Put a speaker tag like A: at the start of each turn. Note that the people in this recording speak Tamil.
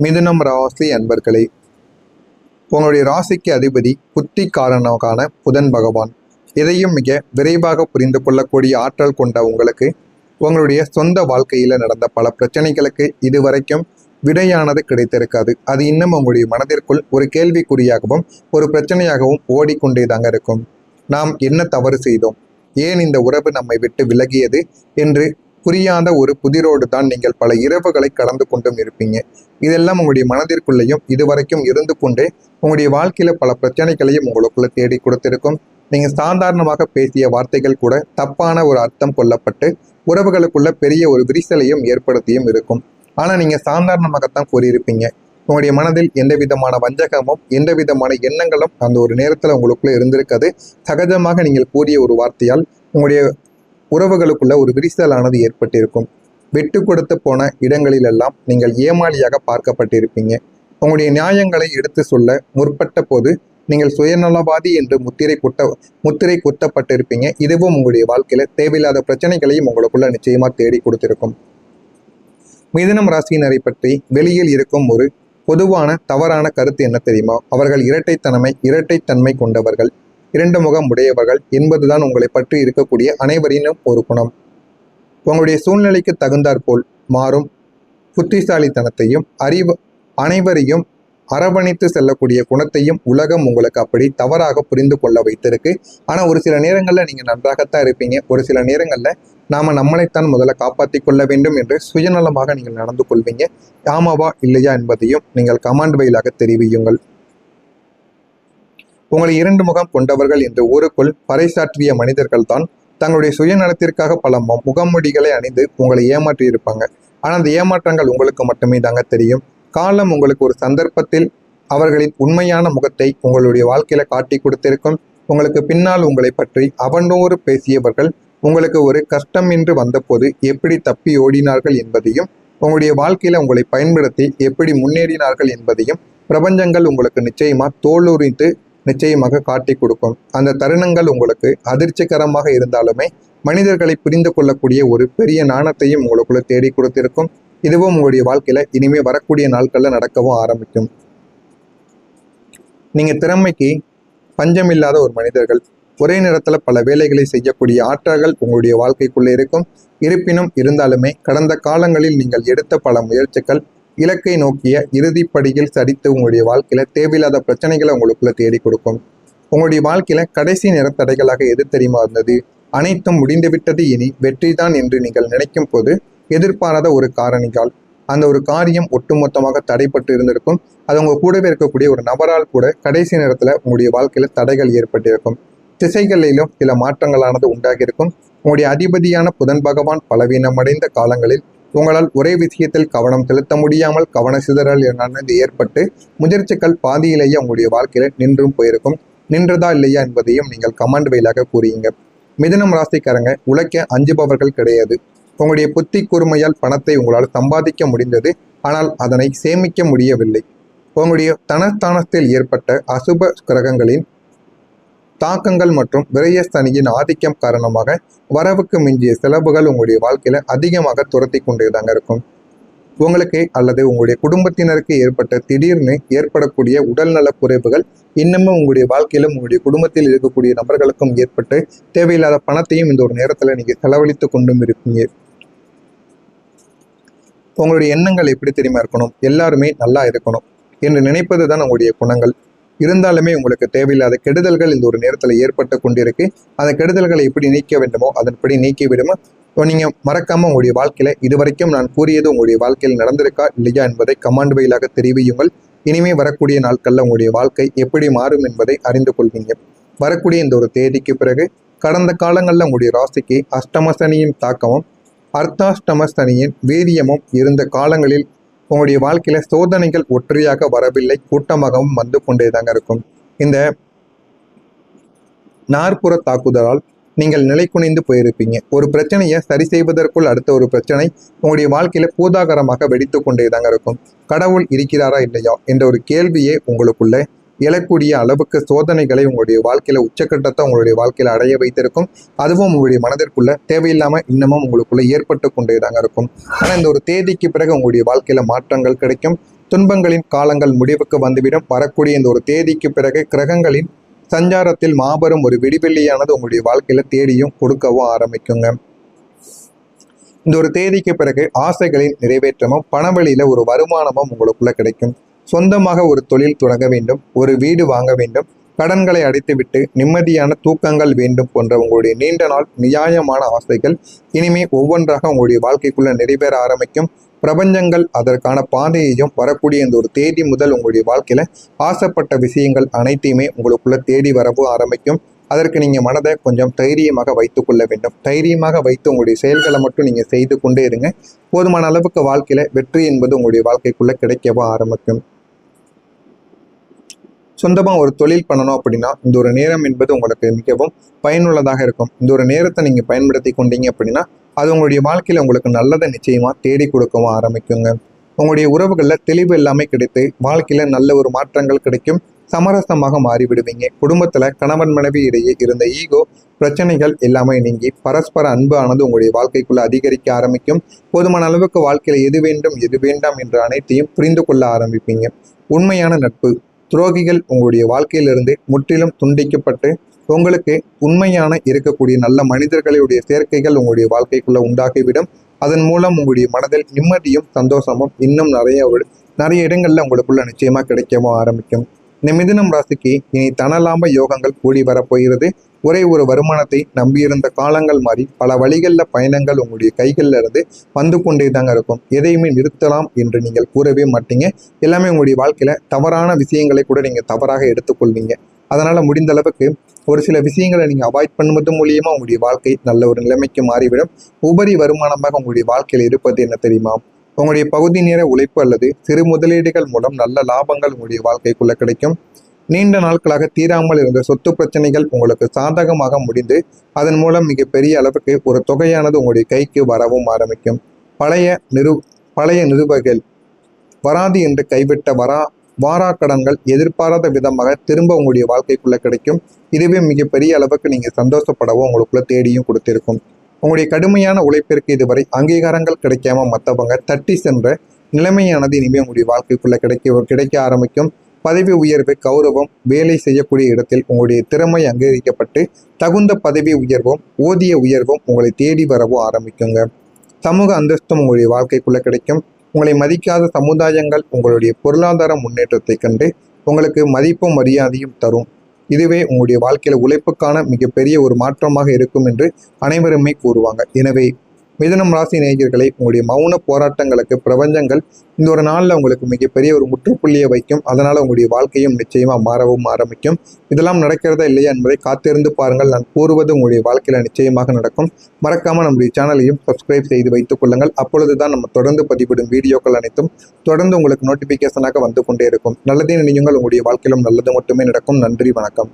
A: மிதுனம் ராசி அன்பர்களே, உங்களுடைய ராசிக்கு அதிபதி புத்தி காரணமான புதன் பகவான். எதையும் மிக விரைவாக புரிந்து கொள்ளக்கூடிய ஆற்றல் கொண்ட உங்களுக்கு உங்களுடைய சொந்த வாழ்க்கையில் நடந்த பல பிரச்சனைகளுக்கு இதுவரைக்கும் விடையானது கிடைத்திருக்காது. அது இன்னும் உங்களுடைய மனதிற்குள் ஒரு கேள்விக்குறியாகவும் ஒரு பிரச்சனையாகவும் ஓடிக்கொண்டே தாங்க இருக்கும். நாம் என்ன தவறு செய்தோம், ஏன் இந்த உறவு நம்மை விட்டு விலகியது என்று புரியாத ஒரு புதிரோடு தான் நீங்கள் பல இரவுகளை கடந்து கொண்டும் இருப்பீங்க. இதெல்லாம் உங்களுடைய மனதிற்குள்ளேயும் இதுவரைக்கும் இருந்து கொண்டே உங்களுடைய வாழ்க்கையில பல பிரச்சனைகளையும் உங்களுக்குள்ள தேடி கொடுத்திருக்கும். நீங்க சாதாரணமாக பேசிய வார்த்தைகள் கூட தப்பான ஒரு அர்த்தம் கொள்ளப்பட்டு உறவுகளுக்குள்ள பெரிய ஒரு விரிசலையும் ஏற்படுத்தியும் இருக்கும். ஆனா நீங்க சாதாரணமாகத்தான் கூறியிருப்பீங்க. உங்களுடைய மனதில் எந்த விதமான வஞ்சகமும் எந்த விதமான எண்ணங்களும் அந்த ஒரு நேரத்துல உங்களுக்குள்ள இருந்திருக்காது. சகஜமாக நீங்கள் கூறிய ஒரு வார்த்தையால் உங்களுடைய உறவுகளுக்குள்ள ஒரு விரிசலானது ஏற்பட்டிருக்கும். விட்டு கொடுத்து போன இடங்களிலெல்லாம் நீங்கள் ஏமாளியாக பார்க்கப்பட்டிருப்பீங்க. உங்களுடைய நியாயங்களை எடுத்து சொல்ல முற்பட்ட போது நீங்கள் சுயநலவாதி என்று முத்திரை குத்தப்பட்டிருப்பீங்க. இதுவும் உங்களுடைய வாழ்க்கையில தேவையில்லாத பிரச்சனைகளையும் உங்களுக்குள்ள நிச்சயமா தேடி கொடுத்திருக்கும். மிதுனம் ராசியினரை பற்றி வெளியில் இருக்கும் ஒரு பொதுவான தவறான கருத்து என்ன தெரியுமா? அவர்கள் இரட்டைத்தன்மை கொண்டவர்கள், இரண்டு முகம் உடையவர்கள் என்பதுதான் உங்களை பற்றி இருக்கக்கூடிய அனைவரினும் ஒரு குணம். உங்களுடைய சூழ்நிலைக்கு தகுந்தாற்போல் மாறும் புத்திசாலித்தனத்தையும் அனைவரையும் அரவணைத்து செல்லக்கூடிய குணத்தையும் உலகம் உங்களுக்கு அப்படி தவறாக புரிந்து கொள்ள வைத்திருக்கு. ஆனா ஒரு சில நேரங்கள்ல நீங்க நன்றாகத்தான் இருப்பீங்க. ஒரு சில நேரங்கள்ல நாம நம்மளைத்தான் முதல்ல காப்பாற்றி கொள்ள வேண்டும் என்று சுயநலமாக நீங்கள் நடந்து கொள்வீங்க. ஆமாவா இல்லையா என்பதையும் நீங்கள் கமெண்ட் வழியாக தெரிவியுங்கள். உங்களை இரண்டு முகம் கொண்டவர்கள் என்று ஊருக்குள் பறைசாற்றிய மனிதர்கள் தான் தங்களுடைய சுயநலத்திற்காக பல முகமூடிகளை அணிந்து உங்களை ஏமாற்றி இருப்பாங்க. ஆனால் அந்த ஏமாற்றங்கள் உங்களுக்கு மட்டுமே தாங்க தெரியும். காலம் உங்களுக்கு ஒரு சந்தர்ப்பத்தில் அவர்களின் உண்மையான முகத்தை உங்களுடைய வாழ்க்கையில காட்டி கொடுத்திருக்கும். உங்களுக்கு பின்னால் உங்களை பற்றி அவனோடு பேசியவர்கள் உங்களுக்கு ஒரு கஷ்டம் என்று வந்தபோது எப்படி தப்பி ஓடினார்கள் என்பதையும் உங்களுடைய வாழ்க்கையில உங்களை பயன்படுத்தி எப்படி முன்னேறினார்கள் என்பதையும் பிரபஞ்சங்கள் உங்களுக்கு நிச்சயமா தோலுரித்து நிச்சயமாக காட்டி கொடுக்கும். அந்த தருணங்கள் உங்களுக்கு அதிர்ச்சிகரமாக இருந்தாலுமே மனிதர்களை புரிந்து கொள்ளக்கூடிய ஒரு பெரிய நாணத்தையும் உங்களுக்குள்ள தேடி கொடுத்திருக்கும். இதுவும் உங்களுடைய வாழ்க்கையில இனிமே வரக்கூடிய நாட்கள்ல நடக்கவும் ஆரம்பிக்கும். நீங்க திறமைக்கு பஞ்சமில்லாத ஒரு மனிதர்கள். ஒரே நேரத்துல பல வேலைகளை செய்யக்கூடிய ஆற்றல்கள் உங்களுடைய வாழ்க்கைக்குள்ள இருக்கும். இருப்பினும் இருந்தாலுமே கடந்த காலங்களில் நீங்கள் எடுத்த பல முயற்சிகள் இலக்கை நோக்கிய இறுதிப்படியில் சரித்து உங்களுடைய வாழ்க்கையில தேவையில்லாத பிரச்சனைகளை உங்களுக்குள்ள தேடி கொடுக்கும். உங்களுடைய வாழ்க்கையில கடைசி நிறத்தடைகளாக எது தெரியுமா இருந்தது? அனைத்தும் முடிந்துவிட்டது, இனி வெற்றிதான் என்று நீங்கள் நினைக்கும் போது எதிர்பாராத ஒரு காரணியால் அந்த ஒரு காரியம் ஒட்டுமொத்தமாக தடைப்பட்டு இருந்திருக்கும். அது உங்க கூடவே இருக்கக்கூடிய ஒரு நபரால் கூட கடைசி நேரத்துல உங்களுடைய வாழ்க்கையில தடைகள் ஏற்பட்டிருக்கும். திசைகளிலும் சில மாற்றங்களானது உண்டாகியிருக்கும். உங்களுடைய அதிபதியான புதன் பகவான் பலவீனமடைந்த காலங்களில் உங்களால் ஒரே விஷயத்தில் கவனம் செலுத்த முடியாமல் கவன சிதறல் ஏற்பட்டு முயற்சிகள் பாதியிலேயே உங்களுடைய வாழ்க்கையில நின்றும் போயிருக்கும். நின்றதா இல்லையா என்பதையும் நீங்கள் கமெண்ட் வழியாக கூறியுங்க. மிதுனம் ராசிக்காரங்க உழைக்க அஞ்சுபவர்கள் கிடையாது. உங்களுடைய புத்தி கூர்மையால் பணத்தை உங்களால் சம்பாதிக்க முடிந்தது, ஆனால் அதனை சேமிக்க முடியவில்லை. உங்களுடைய தனஸ்தானத்தில் ஏற்பட்ட அசுப கிரகங்களின் தாக்கங்கள் மற்றும் விரயஸ்தனியின் ஆதிக்கம் காரணமாக வரவுக்கு மிஞ்சிய செலவுகள் உங்களுடைய வாழ்க்கையில அதிகமாக துரத்தி கொண்டேதாங்க இருக்கும். உங்களுக்கு அல்லது உங்களுடைய குடும்பத்தினருக்கு ஏற்பட்ட திடீர்னு ஏற்படக்கூடிய உடல்நல குறைவுகள் இன்னமும் உங்களுடைய வாழ்க்கையிலும் உங்களுடைய குடும்பத்தில் இருக்கக்கூடிய நபர்களுக்கும் ஏற்பட்டு தேவையில்லாத பணத்தையும் இந்த ஒரு நேரத்துல நீங்க செலவழித்து கொண்டும் இருப்பீங்க. உங்களுடைய எண்ணங்கள் எப்படி தெரியுமா இருக்கணும்? எல்லாருமே நல்லா இருக்கணும் என்று நினைப்பது தான் உங்களுடைய குணங்கள். இருந்தாலுமே உங்களுக்கு தேவையில்லாத கெடுதல்கள் இந்த ஒரு நேரத்தில் ஏற்பட்டு கொண்டிருக்கு. அந்த கெடுதல்களை எப்படி நீக்க வேண்டுமோ அதன்படி நீக்கி விடுமோ. நீங்க மறக்காம உங்களுடைய வாழ்க்கையில இதுவரைக்கும் நான் கூறியது உங்களுடைய வாழ்க்கையில் நடந்திருக்கா இல்லையா என்பதை கமாண்ட் வழியாக தெரிவியுங்கள். இனிமே வரக்கூடிய நாட்கள்ல உங்களுடைய வாழ்க்கை எப்படி மாறும் என்பதை அறிந்து கொள்வீங்க. வரக்கூடிய இந்த ஒரு தேதிக்கு பிறகு கடந்த காலங்களில் உங்களுடைய ராசிக்கு அஷ்டமசனியின் தாக்கமும் அர்த்தாஷ்டமசனியின் வீரியமும் இருந்த காலங்களில் உங்களுடைய வாழ்க்கையில சோதனைகள் ஒற்றையாக வரவில்லை, கூட்டமாகவும் வந்து கொண்டேதாங்க இருக்கும். இந்த நாற்புற தாக்குதலால் நீங்கள் நிலை குனிந்து போயிருப்பீங்க. ஒரு பிரச்சனையை சரி செய்வதற்குள் அடுத்த ஒரு பிரச்சனை உங்களுடைய வாழ்க்கையில பூதாகரமாக வெடித்து கொண்டேதாங்க இருக்கும். கடவுள் இருக்கிறாரா இல்லையா என்ற ஒரு கேள்வியே உங்களுக்குள்ள எழக்கூடிய அளவுக்கு சோதனைகளை உங்களுடைய வாழ்க்கையில உச்சக்கட்டத்தை உங்களுடைய வாழ்க்கையில அடைய வைத்திருக்கும். அதுவும் உங்களுடைய மனதிற்குள்ள தேவையில்லாம இன்னமும் உங்களுக்குள்ள ஏற்பட்டு கொண்டேதாங்க இருக்கும். ஆனா இந்த ஒரு தேதிக்கு பிறகு உங்களுடைய வாழ்க்கையில மாற்றங்கள் கிடைக்கும். துன்பங்களின் காலங்கள் முடிவுக்கு வந்துவிடும். வரக்கூடிய இந்த ஒரு தேதிக்கு பிறகு கிரகங்களின் சஞ்சாரத்தில் மாபெரும் ஒரு விடிவெள்ளியானது உங்களுடைய வாழ்க்கையில தேடியும் கொடுக்கவும் ஆரம்பிக்குங்க. இந்த ஒரு தேதிக்கு பிறகு ஆசைகளின் நிறைவேற்றமும் பணவெளியில ஒரு வருமானமும் உங்களுக்குள்ள கிடைக்கும். சொந்தமாக ஒரு தொழில் தொடங்க வேண்டும், ஒரு வீடு வாங்க வேண்டும், கடன்களை அடைத்துவிட்டு நிம்மதியான தூக்கங்கள் வேண்டும் போன்ற உங்களுடைய நீண்ட நாள் நியாயமான ஆசைகள் இனிமே ஒவ்வொன்றாக உங்களுடைய வாழ்க்கைக்குள்ள நிறைவேற ஆரம்பிக்கும். பிரபஞ்சங்கள் அதற்கான பாதையையும் வரக்கூடிய இந்த ஒரு தேதி முதல் உங்களுடைய வாழ்க்கையில ஆசைப்பட்ட விஷயங்கள் அனைத்தையுமே உங்களுக்குள்ள தேடி வரவும் ஆரம்பிக்கும். அதற்கு நீங்க மனதை கொஞ்சம் தைரியமாக வைத்துக் கொள்ள வேண்டும். தைரியமாக வைத்து உங்களுடைய செயல்களை மட்டும் நீங்க செய்து கொண்டே இருங்க. போதுமான அளவுக்கு வாழ்க்கையில வெற்றி என்பது உங்களுடைய வாழ்க்கைக்குள்ள கிடைக்கவும் ஆரம்பிக்கும். சொந்தமா ஒரு தொழில் பண்ணணும் அப்படின்னா இந்த ஒரு நேரம் என்பது உங்களுக்கு மிகவும் பயனுள்ளதாக இருக்கும். இந்த ஒரு நேரத்தை நீங்க பயன்படுத்தி கொண்டீங்க அப்படின்னா அது உங்களுடைய வாழ்க்கையில உங்களுக்கு நல்லதை நிச்சயமா தேடி கொடுக்கவும் ஆரம்பிக்குங்க. உங்களுடைய உறவுகள்ல தெளிவு எல்லாமே கிடைத்து வாழ்க்கையில நல்ல ஒரு மாற்றங்கள் கிடைக்கும். சமரசமாக மாறிவிடுவீங்க. குடும்பத்துல கணவன் மனைவி இடையே இருந்த ஈகோ பிரச்சனைகள் எல்லாமே நீங்கி பரஸ்பர அன்பு ஆனது உங்களுடைய வாழ்க்கைக்குள்ள அதிகரிக்க ஆரம்பிக்கும். போதுமான அளவுக்கு வாழ்க்கையில எது வேண்டும் எது வேண்டாம் என்ற அனைத்தையும் புரிந்து கொள்ள ஆரம்பிப்பீங்க. உண்மையான நட்பு துரோகிகள் உங்களுடைய வாழ்க்கையிலிருந்து முற்றிலும் துண்டிக்கப்பட்டு உங்களுக்கு உண்மையான இருக்கக்கூடிய நல்ல மனிதர்களுடைய சேர்க்கைகள் உங்களுடைய வாழ்க்கைக்குள்ள உண்டாகிவிடும். அதன் மூலம் உங்களுடைய மனதில் நிம்மதியும் சந்தோஷமும் இன்னும் நிறைய இடங்கள்ல உங்களுக்குள்ள நிச்சயமா கிடைக்கவும் ஆரம்பிக்கும். இந்த மிதுனம் ராசிக்கு இனி தனலாப யோகங்கள் கூடி வரப்போகிறது. ஒரே ஒரு வருமானத்தை நம்பியிருந்த காலங்கள் மாறி பல வழிகளில் பயணங்கள் உங்களுடைய கைகளில் இருந்து வந்து கொண்டே தாங்க இருக்கும். எதையுமே நிறுத்தலாம் என்று நீங்கள் கூறவே மாட்டீங்க. எல்லாமே உங்களுடைய வாழ்க்கையில தவறான விஷயங்களை கூட நீங்க தவறாக எடுத்துக்கொள்வீங்க. அதனால முடிந்த அளவுக்கு ஒரு சில விஷயங்களை நீங்க அவாய்ட் பண்ணுவது மூலியமா உங்களுடைய வாழ்க்கை நல்ல ஒரு நிலைமைக்கு மாறிவிடும். உபரி வருமானமாக உங்களுடைய வாழ்க்கையில் இருப்பது என்ன தெரியுமா? உங்களுடைய பகுதி நேர உழைப்பு அல்லது சிறு முதலீடுகள் மூலம் நல்ல லாபங்கள் உங்களுடைய வாழ்க்கைக்குள்ள கிடைக்கும். நீண்ட நாட்களாக தீராமல் இருந்த சொத்து பிரச்சனைகள் உங்களுக்கு சாதகமாக முடிந்து அதன் மூலம் மிகப்பெரிய அளவுக்கு ஒரு தொகையானது உங்களுடைய கைக்கு வரவும் ஆரம்பிக்கும். பழைய நிறுவகள் வராது என்று கைவிட்ட வாராக்கடன்கள் எதிர்பாராத விதமாக திரும்ப உங்களுடைய வாழ்க்கைக்குள்ள கிடைக்கும். இதுவே மிகப்பெரிய அளவுக்கு நீங்க சந்தோஷப்படவும் உங்களுக்குள்ள தேடியும் கொடுத்திருக்கும். உங்களுடைய கடுமையான உழைப்பிற்கு இதுவரை அங்கீகாரங்கள் கிடைக்காம மற்றவங்க தட்டி சென்ற நிலைமையானது இனிமேல் உங்களுடைய வாழ்க்கைக்குள்ள கிடைக்க ஆரம்பிக்கும். பதவி உயர்வு, கௌரவம், வேலை செய்யக்கூடிய இடத்தில் உங்களுடைய திறமை அங்கீகரிக்கப்பட்டு தகுந்த பதவி உயர்வும் ஊதிய உயர்வும் உங்களை தேடி வரவும் ஆரம்பிக்குங்க. சமூக அந்தஸ்தும் உங்களுடைய வாழ்க்கைக்குள்ள கிடைக்கும். உங்களை மதிக்காத சமுதாயங்கள் உங்களுடைய பொருளாதார முன்னேற்றத்தை கண்டு உங்களுக்கு மதிப்பும் மரியாதையும் தரும். இதுவே உங்களுடைய வாழ்க்கையில உழைப்புக்கான மிகப்பெரிய ஒரு மாற்றமாக இருக்கும் என்று அனைவருமே கூறுவாங்க. எனவே மிதுனம் ராசி நேயர்களை உங்களுடைய மௌன போராட்டங்களுக்கு பிரபஞ்சங்கள் இந்த ஒரு நாளில் உங்களுக்கு மிகப்பெரிய ஒரு முற்றுப்புள்ளியை வைக்கும். அதனால உங்களுடைய வாழ்க்கையும் நிச்சயமா மாறவும் ஆரம்பிக்கும். இதெல்லாம் நடக்கிறதா இல்லையா என்பதை காத்திருந்து பாருங்கள். நான் கூறுவது உங்களுடைய வாழ்க்கையில நிச்சயமாக நடக்கும். மறக்காம நம்முடைய சேனலையும் சப்ஸ்கிரைப் செய்து வைத்துக் கொள்ளுங்கள். அப்பொழுதுதான் நம்ம தொடர்ந்து பதிவிடும் வீடியோக்கள் அனைத்தும் தொடர்ந்து உங்களுக்கு நோட்டிபிகேஷனாக வந்து கொண்டே இருக்கும். நல்லதே நினையுங்கள், உங்களுடைய வாழ்க்கையிலும் நல்லது மட்டுமே நடக்கும். நன்றி, வணக்கம்.